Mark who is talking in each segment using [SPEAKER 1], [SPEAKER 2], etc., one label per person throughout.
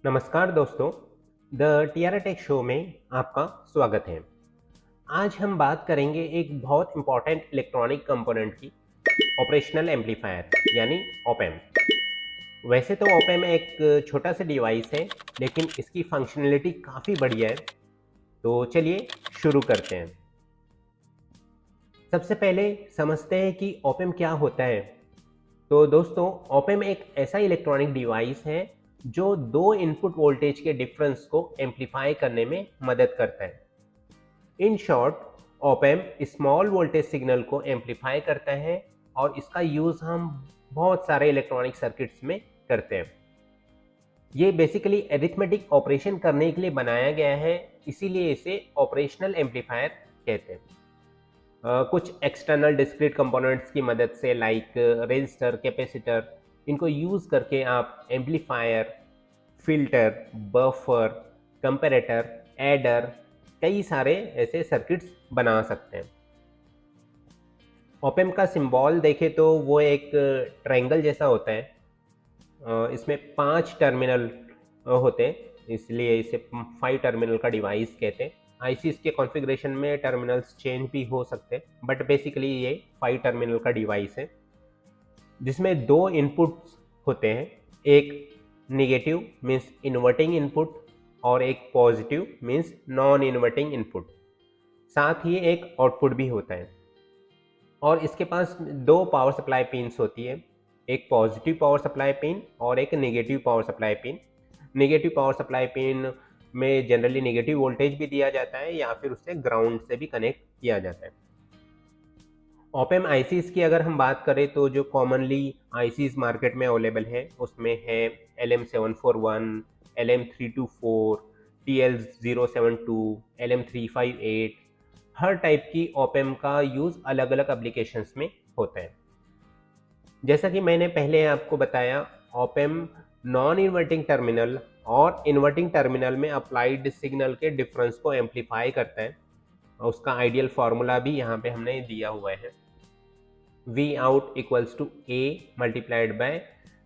[SPEAKER 1] नमस्कार दोस्तों, the TRE take show में आपका स्वागत है। आज हम बात करेंगे एक बहुत इम्पोर्टेंट इलेक्ट्रॉनिक कंपोनेंट की, ऑपरेशनल एम्पलीफायर यानी ऑप-एम्प। वैसे तो ऑप-एम्प एक छोटा सा डिवाइस है, लेकिन इसकी फंक्शनैलिटी काफ़ी बढ़िया है। तो चलिए शुरू करते हैं। सबसे पहले समझते हैं कि ऑप-एम्प क्या होता है। तो दोस्तों, ऑप-एम्प एक ऐसा इलेक्ट्रॉनिक डिवाइस है जो दो इनपुट वोल्टेज के डिफरेंस को एम्पलीफाई करने में मदद करता है। In short, op-amp small voltage signal को एम्पलीफाई करता है और इसका यूज़ हम बहुत सारे इलेक्ट्रॉनिक सर्किट्स में करते हैं। ये बेसिकली अरिथमेटिक ऑपरेशन करने के लिए बनाया गया है, इसीलिए इसे ऑपरेशनल एम्पलीफायर कहते हैं। कुछ एक्सटर्नल डिस्क्रीट कंपोनेंट्स की मदद से लाइक रेजिस्टर, कैपेसिटर, इनको यूज़ करके आप amplifier, filter, buffer, comparator, adder, कई सारे ऐसे सर्किट्स बना सकते हैं। ऑप-एम्प का सिंबल देखें तो वो एक ट्रायंगल जैसा होता है। इसमें 5 टर्मिनल होते हैं, इसलिए इसे 5 टर्मिनल का डिवाइस कहते हैं। आईसीज़ के कॉन्फ़िगरेशन में टर्मिनल्स चेंज भी हो सकते हैं, बट बेसिकली ये 5 टर्मिनल का डिवाइस है, जिसमें 2 इनपुट्स होते हैं। एक नेगेटिव मीन्स इन्वर्टिंग इनपुट और एक positive means non inverting input. साथ ही एक आउटपुट भी होता है और इसके पास 2 पावर सप्लाई पिन्स होती है, एक पॉजिटिव पावर सप्लाई पिन और एक negative power supply pin. Negative power supply pin में जनरली नेगेटिव वोल्टेज भी दिया जाता है या फिर उसे ग्राउंड से भी कनेक्ट किया जाता है। ओप-एम्प आईसीज़ की अगर हम बात करें तो जो कॉमनली आईसीज़ मार्केट में अवेलेबल है उसमें है LM741, LM324, TL072, LM358। हर टाइप की ओप-एम्प का यूज़ अलग-अलग एप्लीकेशंस में होता है। जैसा कि मैंने पहले आपको बताया, ऑप-एम्प नॉन इन्वर्टिंग टर्मिनल और इन्वर्टिंग टर्मिनल में अप्लाइड सिग्नल के डिफरेंस को एम्पलीफाई करता है और उसका आइडियल फार्मूला भी यहाँ पे हमने दिया हुआ है। V out equals to A multiplied by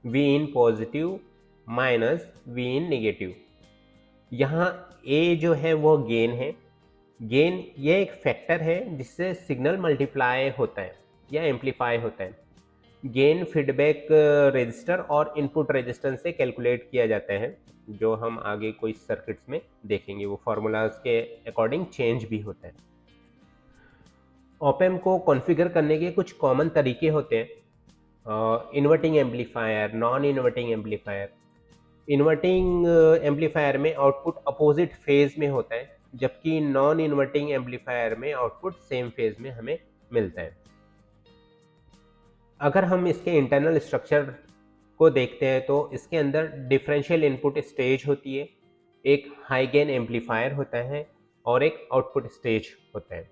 [SPEAKER 1] V in positive minus V in negative. यहाँ A जो है वो गेन है। गेन ये एक फैक्टर है जिससे सिग्नल मल्टीप्लाई होता है या एम्पलीफाई होता है। गेन फीडबैक रजिस्टर और इनपुट रेजिस्टेंस से कैलकुलेट किया जाता है, जो हम आगे कोई सर्किट्स में देखेंगे। वो फार्मूलाज के अकॉर्डिंग चेंज भी होता है। ऑप-एम्प को कॉन्फ़िगर करने के कुछ कॉमन तरीके होते हैं। Inverting amplifier, non inverting amplifier. Inverting amplifier में आउटपुट अपोजिट फेज में होता है, जबकि नॉन इन्वर्टिंग एम्पलीफायर में आउटपुट सेम फेज में हमें मिलता है। अगर हम इसके इंटरनल स्ट्रक्चर को देखते हैं तो इसके अंदर डिफरेंशियल इनपुट स्टेज होती है, एक हाई गेन एम्पलीफायर होता है और एक आउटपुट स्टेज होता है।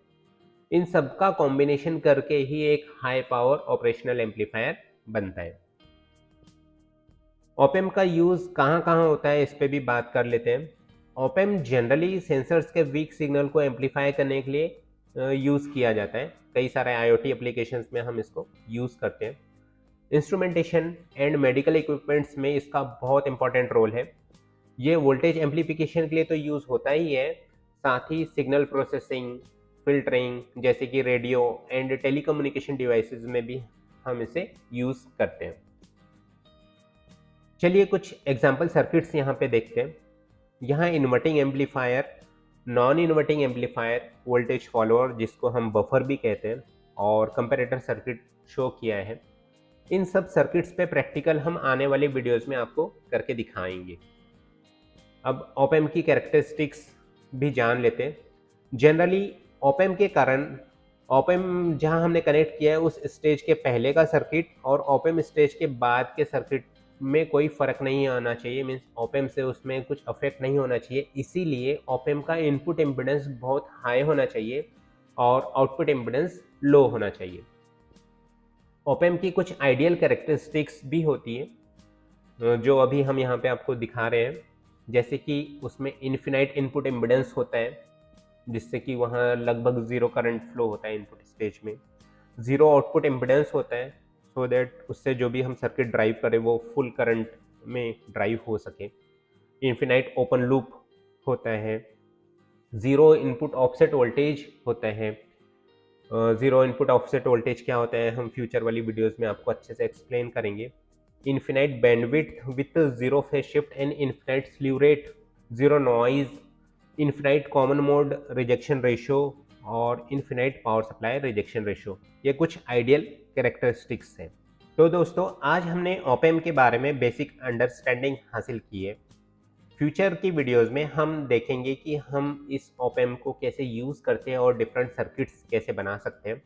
[SPEAKER 1] इन सब का कॉम्बिनेशन करके ही एक हाई पावर ऑपरेशनल एम्पलीफायर बनता है। ऑप-एम्प का यूज़ कहाँ-कहाँ होता है, इस पे भी बात कर लेते हैं। ऑप-एम्प जनरली सेंसर्स के वीक सिग्नल को एम्पलीफाई करने के लिए यूज़ किया जाता है। कई सारे आईओटी एप्लीकेशंस में हम इसको यूज़ करते हैं। इंस्ट्रूमेंटेशन एंड मेडिकल इक्विपमेंट्स में इसका बहुत इंपॉर्टेंट रोल है। ये वोल्टेज एम्पलीफिकेशन के लिए तो यूज़ होता ही है, साथ ही सिग्नल प्रोसेसिंग, फ़िल्टरिंग जैसे कि रेडियो एंड टेलीकम्युनिकेशन डिवाइसेज़ में भी हम इसे यूज़ करते हैं। चलिए कुछ एग्जांपल सर्किट्स यहाँ पे देखते हैं। यहाँ inverting amplifier, non inverting amplifier, voltage follower जिसको हम बफर भी कहते हैं, और कंपैरेटर सर्किट शो किया है। इन सब सर्किट्स पे प्रैक्टिकल हम आने वाले वीडियोज़ में आपको करके दिखाएँगे। अब ऑप-एम्प की कैरेक्टरिस्टिक्स भी जान लेते हैं। जनरली ऑप-एम्प के कारण ऑप-एम्प जहाँ हमने कनेक्ट किया है उस स्टेज के पहले का सर्किट और ऑप-एम्प स्टेज के बाद के सर्किट में कोई फ़र्क नहीं आना चाहिए, मीन्स ऑप-एम्प से उसमें कुछ अफेक्ट नहीं होना चाहिए। इसीलिए ऑप-एम्प का इनपुट इम्पीडेंस बहुत हाई होना चाहिए और आउटपुट इम्पीडेंस लो होना चाहिए। ऑप-एम्प की कुछ आइडियल कैरेक्टरिस्टिक्स भी होती है, जो अभी हम यहाँ पे आपको दिखा रहे हैं। जैसे कि उसमें इन्फिनाइट इनपुट इम्पीडेंस होता है, जिससे कि वहाँ लगभग ज़ीरो करंट फ्लो होता है इनपुट स्टेज में। ज़ीरो आउटपुट इम्पीडेंस होता है, दैट उससे जो भी हम सर्किट ड्राइव करें वो फुल करंट में ड्राइव हो सके। इन्फिनाइट ओपन लूप होता है, ज़ीरो इनपुट ऑफसेट वोल्टेज होता है। ज़ीरो इनपुट ऑफसेट वोल्टेज क्या होता है हम फ्यूचर वाली वीडियोस में आपको अच्छे से एक्सप्लेन करेंगे। Infinite bandwidth with zero phase shift and infinite slew rate, zero noise, infinite common mode rejection ratio और infinite power supply rejection ratio, ये कुछ आइडियल कैरेक्टरिस्टिक्स हैं। तो दोस्तों आज हमने ओपेम के बारे में बेसिक अंडरस्टैंडिंग हासिल की है। फ्यूचर की वीडियोस में हम देखेंगे कि हम इस ओपेम को कैसे यूज़ करते हैं और डिफरेंट सर्किट्स कैसे बना सकते हैं।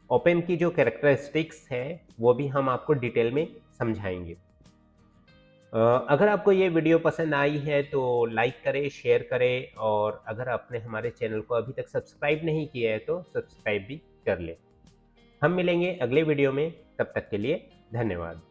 [SPEAKER 1] ओपेम की जो कैरेक्टरिस्टिक्स है वो भी हम आपको डिटेल में समझाएंगे। अगर आपको ये वीडियो पसंद आई है तो लाइक करें, शेयर करें और अगर आपने हमारे चैनल को अभी तक सब्सक्राइब नहीं किया है तो सब्सक्राइब भी कर लें। हम मिलेंगे अगले वीडियो में, तब तक के लिए धन्यवाद।